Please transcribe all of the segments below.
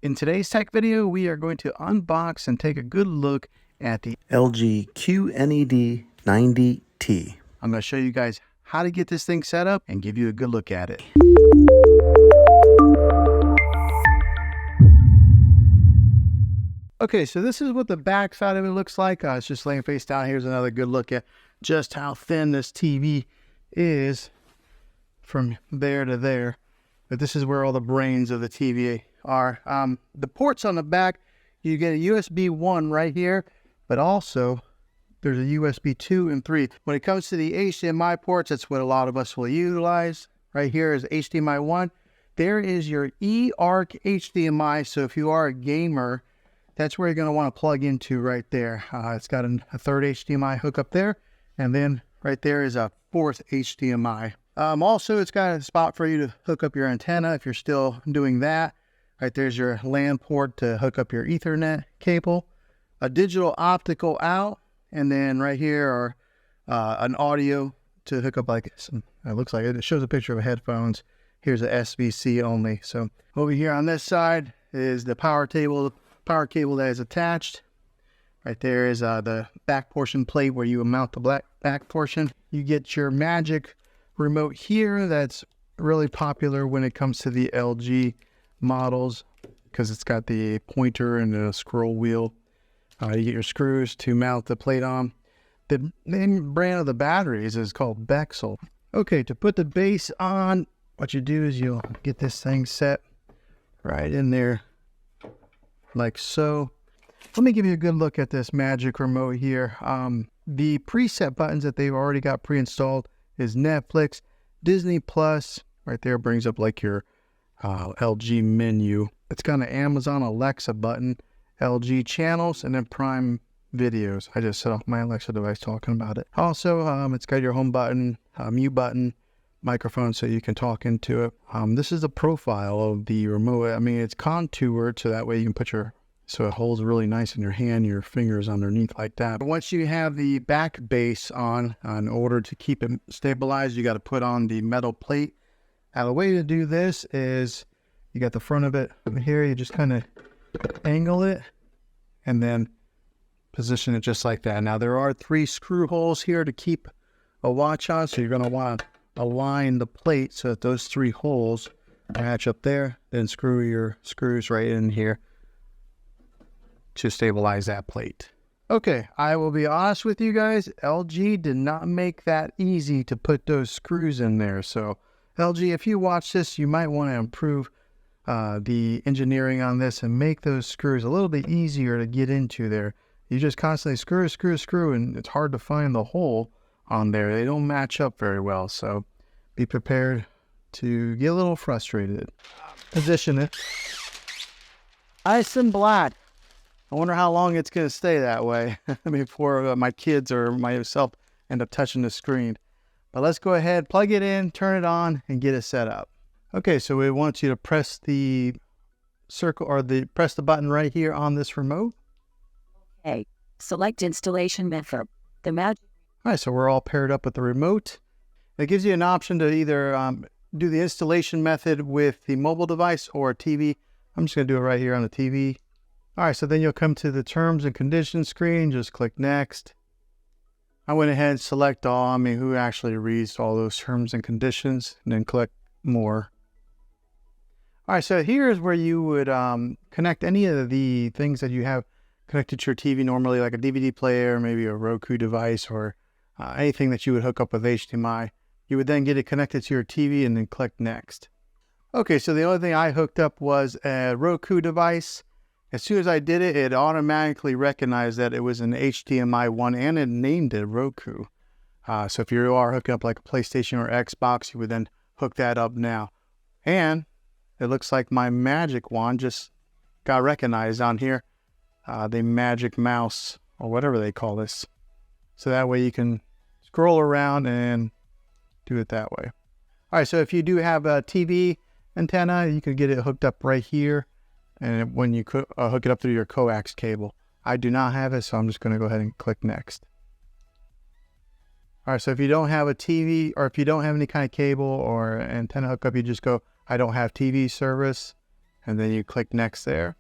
In today's tech video, we are going to unbox and take a good look at the LG QNED 90T. I'm going to show you guys how to get this thing set up and give you a good look at it. Okay, so this is what the back side of it looks like. It's just laying face down. Here's another good look at just how thin this TV is from there to there. But this is where all the brains of the TV are. The ports on the back, you get a USB 1 right here, but also there's a USB 2 and 3. When it comes to the HDMI ports, that's what a lot of us will utilize. Right here is HDMI 1. There is your eARC HDMI, so if you are a gamer, that's where you're going to want to plug into right there. It's got a third HDMI hookup there, and then right there is a fourth HDMI. Also, it's got a spot for you to hook up your antenna if you're still doing that. Right there's your LAN port to hook up your Ethernet cable, a digital optical out, and then right here are an audio to hook up like some, it looks like it shows a picture of headphones. Here's a SBC only. So over here on this side is the power cable that is attached. Right there is the back portion plate where you mount the back portion. You get your Magic remote here that's really popular when it comes to the LG models because it's got the pointer and the scroll wheel. You get your screws to mount the plate on. The name brand of the batteries is called Bexel. Okay, to put the base on, what you do is you'll get this thing set right in there like so. Let me give you a good look at this Magic remote here. The preset buttons that they've already got pre-installed is Netflix, Disney Plus. Right there brings up like your LG menu. It's got an Amazon Alexa button, LG channels, and then Prime videos. I just set off my Alexa device talking about it. Also, it's got your home button, mute button, microphone so you can talk into it. This is the profile of the remote. I mean, it's contoured so that way you can put so it holds really nice in your hand, your fingers underneath like that. But once you have the back base on, in order to keep it stabilized, you got to put on the metal plate. Now the way to do this is you got the front of it here, you just kind of angle it and then position it just like that. Now there are 3 screw holes here to keep a watch on, so you're going to want to align the plate so that those 3 holes match up there, then screw your screws right in here to stabilize that plate. Okay, I will be honest with you guys, LG did not make that easy to put those screws in there. So LG, if you watch this, you might want to improve the engineering on this and make those screws a little bit easier to get into there. You just constantly screw, and it's hard to find the hole on there. They don't match up very well, so be prepared to get a little frustrated. Position it. Ice and black. I wonder how long it's going to stay that way before my kids or myself end up touching the screen. But let's go ahead, plug it in, turn it on, and get it set up. Okay, so we want you to press the circle or press the button right here on this remote. Okay, select installation method. The Magic. All right, so we're all paired up with the remote. It gives you an option to either do the installation method with the mobile device or a TV. I'm just going to do it right here on the TV. All right, so then you'll come to the terms and conditions screen. Just click next. I went ahead and select all. I mean, who actually reads all those terms and conditions, and then click more. All right, so here's where you would connect any of the things that you have connected to your TV normally, like a DVD player, maybe a Roku device, or anything that you would hook up with HDMI. You would then get it connected to your TV and then click next. Okay, so the only thing I hooked up was a Roku device. As soon as I did it, it automatically recognized that it was an HDMI 1 and it named it Roku. So if you are hooking up like a PlayStation or Xbox, you would then hook that up now. And it looks like my Magic Wand just got recognized on here. The Magic Mouse or whatever they call this. So that way you can scroll around and do it that way. All right, so if you do have a TV antenna, you can get it hooked up right here. And when you hook it up through your coax cable. I do not have it, so I'm just going to go ahead and click next. All right, so if you don't have a TV or if you don't have any kind of cable or antenna hookup, you just go, I don't have TV service. and then you click next there.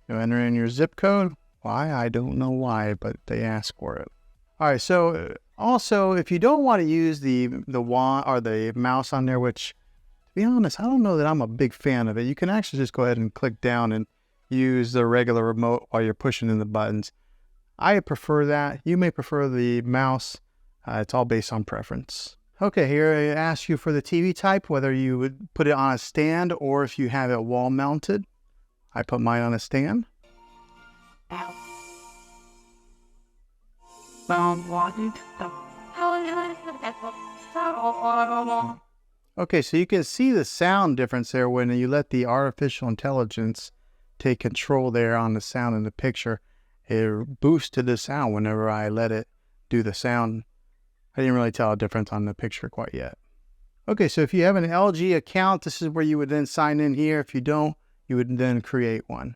You enter in your zip code. Why? I don't know why, but they ask for it. All right, so also, if you don't want to use the wand or the mouse on there, which, to be honest, I don't know that I'm a big fan of it. You can actually just go ahead and click down and use the regular remote while you're pushing in the buttons. I prefer that. You may prefer the mouse. It's all based on preference. Okay, here it asks you for the TV type, whether you would put it on a stand or if you have it wall mounted. I put mine on a stand. Okay, so you can see the sound difference there when you let the artificial intelligence take control there on the sound in the picture. It boosted the sound whenever I let it do the sound. I didn't really tell a difference on the picture quite yet. Okay, so if you have an LG account, this is where you would then sign in here. If you don't, you would then create one.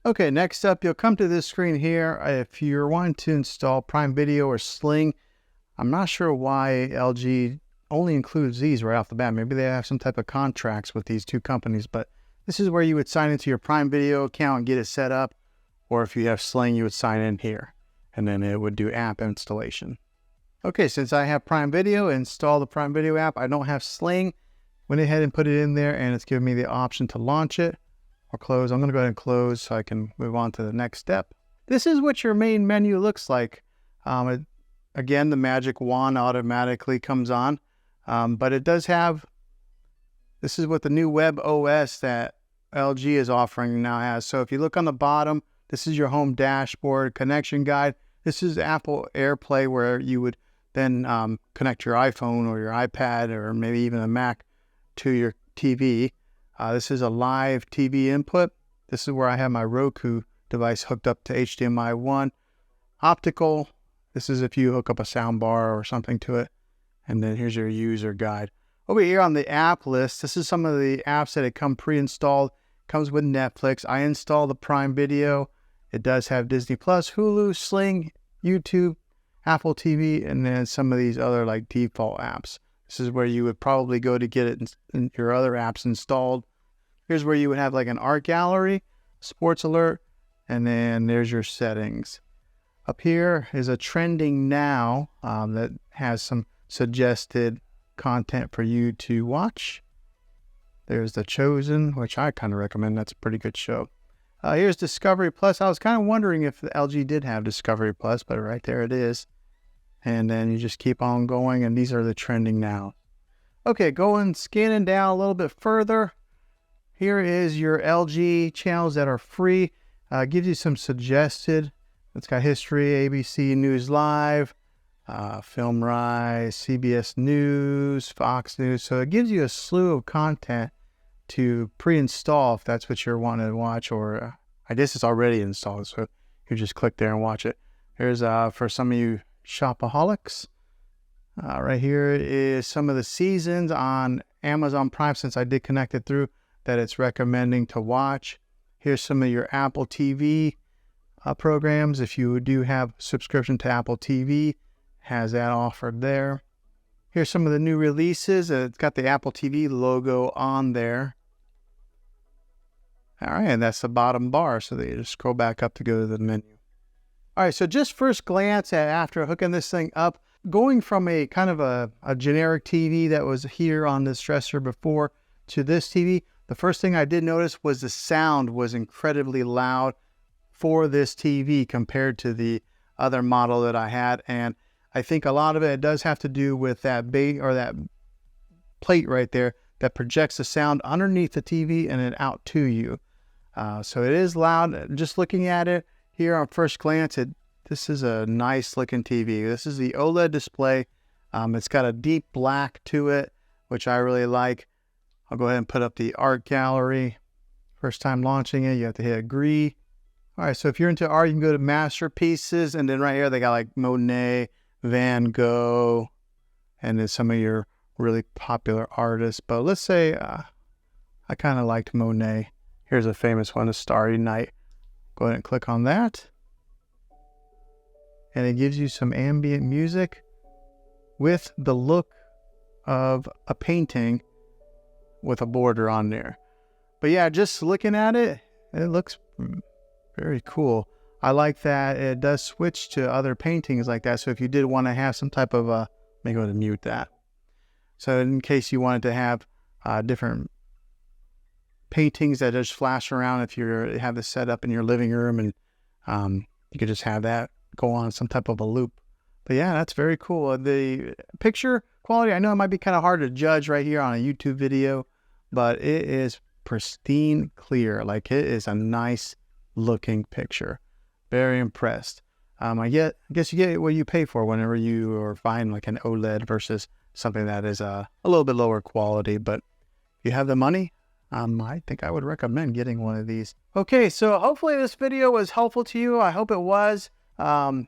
Okay, next up, you'll come to this screen here. If you're wanting to install Prime Video or Sling, I'm not sure why LG only includes these right off the bat. Maybe they have some type of contracts with these two companies, but this is where you would sign into your Prime Video account and get it set up. Or if you have Sling, you would sign in here, and then it would do app installation. Okay, since I have Prime Video, install the Prime Video app. I don't have Sling. Went ahead and put it in there, and it's giving me the option to launch it or close. I'm going to go ahead and close so I can move on to the next step. This is what your main menu looks like. Again, the magic wand automatically comes on, but it does have, this is what the new web OS that LG is offering now has. So if you look on the bottom, this is your home dashboard, connection guide. This is Apple AirPlay, where you would then connect your iPhone or your iPad or maybe even a Mac to your TV. This is a live TV input. This is where I have my Roku device hooked up to HDMI 1. Optical, this is if you hook up a sound bar or something to it. And then here's your user guide. Over here on the app list, this is some of the apps that come pre-installed. Comes with Netflix. I installed the Prime Video. It does have Disney Plus, Hulu, Sling, YouTube, Apple TV, and then some of these other like default apps. This is where you would probably go to get it in your other apps installed. Here's where you would have like an art gallery, sports alert, and then there's your settings. Up here is a trending now that has some suggested content for you to watch. There's The Chosen, which I kind of recommend. That's a pretty good show. Here's Discovery Plus. I was kind of wondering if the LG did have Discovery Plus, but right there it is. And then you just keep on going, and these are the trending now. Okay, going scanning down a little bit further. Here is your LG channels that are free. Gives you some suggested. It's got history, ABC News Live, Film Rise, CBS News, Fox News. So it gives you a slew of content to pre-install if that's what you're wanting to watch, or I guess it's already installed, so you just click there and watch it. Here's for some of you shopaholics. Right here is some of the seasons on Amazon Prime, since I did connect it through, that it's recommending to watch. Here's some of your Apple TV programs. If you do have subscription to Apple TV, has that offered there. Here's some of the new releases. It's got the Apple TV logo on there. All right, and that's the bottom bar, so that you just scroll back up to go to the menu. All right, so just first glance at after hooking this thing up, going from a kind of a generic TV that was here on this dresser before to this TV, the first thing I did notice was the sound was incredibly loud for this TV compared to the other model that I had. And I think a lot of it does have to do with that that plate right there that projects the sound underneath the TV and then out to you. So it is loud. Just looking at it here on first glance, this is a nice looking TV. This is the OLED display. It's got a deep black to it, which I really like. I'll go ahead and put up the art gallery. First time launching it, you have to hit agree. All right, so if you're into art, you can go to masterpieces, and then right here they got like Monet, Van Gogh, and then some of your really popular artists. But let's say I kind of liked Monet. Here's a famous one, A Starry Night. Go ahead and click on that. And it gives you some ambient music with the look of a painting with a border on there. But yeah, just looking at it, It looks very cool. I like that it does switch to other paintings like that. So if you did want to have some type of let me go ahead and mute that. So in case you wanted to have different paintings that just flash around, if you have this set up in your living room, and you could just have that go on some type of a loop. But yeah, that's very cool. The picture quality, I know it might be kind of hard to judge right here on a YouTube video, but it is pristine clear. Like, it is a nice looking picture. Very impressed. I guess you get what you pay for whenever you are buying like an OLED versus something that is a little bit lower quality. But if you have the money, I think I would recommend getting one of these. Okay, so hopefully this video was helpful to you. I hope it was.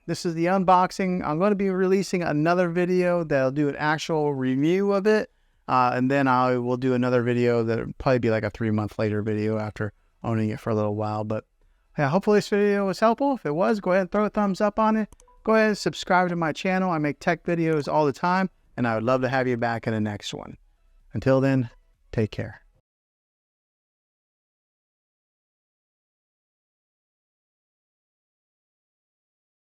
This is the unboxing. I'm going to be releasing another video that'll do an actual review of it. And then I will do another video that'll probably be like a 3-month later video after owning it for a little while. But yeah, hopefully this video was helpful. If it was, go ahead and throw a thumbs up on it. Go ahead and subscribe to my channel. I make tech videos all the time, and I would love to have you back in the next one. Until then, take care.